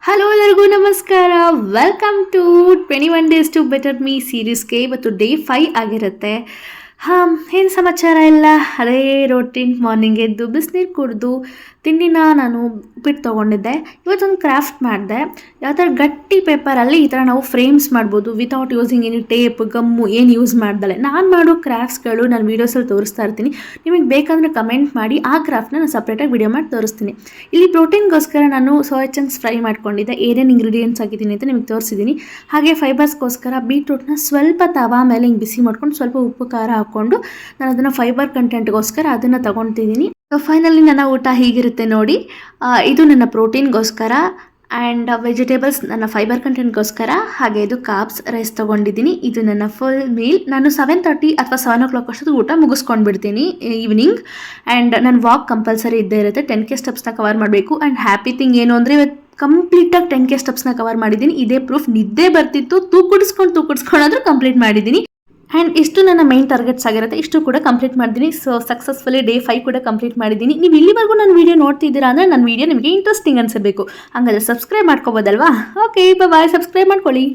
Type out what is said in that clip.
Hello ಎಲ್ಲರಿಗೂ ನಮಸ್ಕಾರ. Welcome to 21 days to better me ಸೀರೀಸ್ಗೆ. ಇವತ್ತು ಡೇ 5 ಆಗಿರುತ್ತೆ. ಏನು ಸಮಾಚಾರ ಇಲ್ಲ, ಅದೇ ರೋಟೀನ್. ಮಾರ್ನಿಂಗ್ ಎದ್ದು ಬಿಸಿನೀರು ಕುಡಿದು ತಿಂಡಿನ ನಾನು ಉಪ್ಪಿಟ್ಟು ತೊಗೊಂಡಿದ್ದೆ. ಇವತ್ತೊಂದು ಕ್ರಾಫ್ಟ್ ಮಾಡಿದೆ. ಯಾವ ಥರ ಗಟ್ಟಿ ಪೇಪರಲ್ಲಿ ಈ ಥರ ನಾವು ಫ್ರೇಮ್ಸ್ ಮಾಡ್ಬೋದು without using any tape gum ಏನು ಯೂಸ್ ಮಾಡ್ದಲೆ. ನಾನು ಮಾಡೋ ಕ್ರಾಫ್ಟ್ಸ್ಗಳು ನಾನು ವೀಡಿಯೋಸಲ್ಲಿ ತೋರಿಸ್ತಾ ಇರ್ತೀನಿ. ನಿಮಗೆ ಬೇಕಂದರೆ ಕಮೆಂಟ್ ಮಾಡಿ, ಆ ಕ್ರಾಫ್ಟ್ನ ನಾನು ಸಪ್ರೇಟಾಗಿ ವಿಡಿಯೋ ಮಾಡಿ ತೋರಿಸ್ತೀನಿ. ಇಲ್ಲಿ ಪ್ರೋಟೀನ್ಗೋಸ್ಕರ ನಾನು ಸೋಯಾ ಚಂಕ್ಸ್ ಫ್ರೈ ಮಾಡ್ಕೊಂಡಿದ್ದೆ. ಏನೇನು ಇಂಗ್ರೀಡಿಯೆಂಟ್ಸ್ ಹಾಕಿದ್ದೀನಿ ಅಂತ ನಿಮಗೆ ತೋರಿಸಿದ್ದೀನಿ. ಹಾಗೆ ಫೈಬರ್ಸ್ಗೋಸ್ಕರ ಬೀಟ್ರೂಟ್ನ ಸ್ವಲ್ಪ ತವಾ ಮೇಲೆ ಹಿಂಗೆ ಬಿಸಿ ಮಾಡ್ಕೊಂಡು ಸ್ವಲ್ಪ ಉಪ್ಪು ಖಾರ ಹಾಕ್ಕೊಂಡು ನಾನು ಅದನ್ನು ಫೈಬರ್ ಕಂಟೆಂಟ್ಗೋಸ್ಕರ ಅದನ್ನು ತೊಗೊತಿದ್ದೀನಿ. ಫೈನಲಿ ನನ್ನ ಊಟ ಹೀಗಿರುತ್ತೆ ನೋಡಿ. ಇದು ನನ್ನ ಪ್ರೋಟೀನ್ಗೋಸ್ಕರ ಆ್ಯಂಡ್ ವೆಜಿಟೇಬಲ್ಸ್ ನನ್ನ ಫೈಬರ್ ಕಂಟೆಂಟ್ಗೋಸ್ಕರ. ಹಾಗೆ ಇದು ಕಾರ್ಬ್ಸ್ ರೈಸ್ ತೊಗೊಂಡಿದ್ದೀನಿ. ಇದು ನನ್ನ ಫುಲ್ ಮೀಲ್. ನಾನು 7:30 ಅಥವಾ 7 o'clock ಅಷ್ಟೊತ್ತು ಊಟ ಮುಗಿಸ್ಕೊಂಡು ಬಿಡ್ತೀನಿ ಈವ್ನಿಂಗ್. ಆ್ಯಂಡ್ ನನ್ನ ವಾಕ್ ಕಂಪಲ್ಸರಿ ಇದ್ದೇ ಇರುತ್ತೆ. 10K ಸ್ಟೆಪ್ಸ್ನ ಕವರ್ ಮಾಡಬೇಕು. ಆ್ಯಂಡ್ ಹ್ಯಾಪಿ ಥಿಂಗ್ ಏನು ಅಂದರೆ ಇವತ್ತು ಕಂಪ್ಲೀಟಾಗಿ 10K ಸ್ಟೆಪ್ಸ್ನ ಕವರ್ ಮಾಡಿದ್ದೀನಿ. ಇದೇ ಪ್ರೂಫ್. ನಿದ್ದೆ ಬರ್ತಿತ್ತು, ತೂಕುಡಿಸ್ಕೊಂಡಾದ್ರೂ ಕಂಪ್ಲೀಟ್ ಮಾಡಿದ್ದೀನಿ. ಆ್ಯಂಡ್ ಇಷ್ಟು ನನ್ನ ಮೈನ್ ಟಾರ್ಗೆಟ್ಸ್ ಆಗಿರುತ್ತೆ. ಇಷ್ಟು ಕೂಡ ಕಂಪ್ಲೀಟ್ ಮಾಡಿದ್ದೀನಿ. ಸೊ ಸಕ್ಸಸ್ಫುಲಿ ಡೇ 5 ಕೂಡ ಕಂಪ್ಲೀಟ್ ಮಾಡಿದ್ದೀನಿ. ನೀವು ಇಲ್ಲಿವರೆಗೂ ನನ್ನ ವೀಡಿಯೋ ನೋಡ್ತಿದ್ದೀರಾ ಅಂದರೆ ನನ್ನ ವೀಡಿಯೋ ನಿಮಗೆ ಇಂಟ್ರೆಸ್ಟಿಂಗ್ ಅನಿಸಬೇಕು. ಹಾಗಾದರೆ ಸಬ್ಸ್ಕ್ರೈಬ್ ಮಾಡ್ಕೋಬೋದಲ್ವಾ? ಓಕೆ, ಬಾಯ್. ಸಬ್ಸ್ಕ್ರೈಬ್ ಮಾಡ್ಕೊಳ್ಳಿ.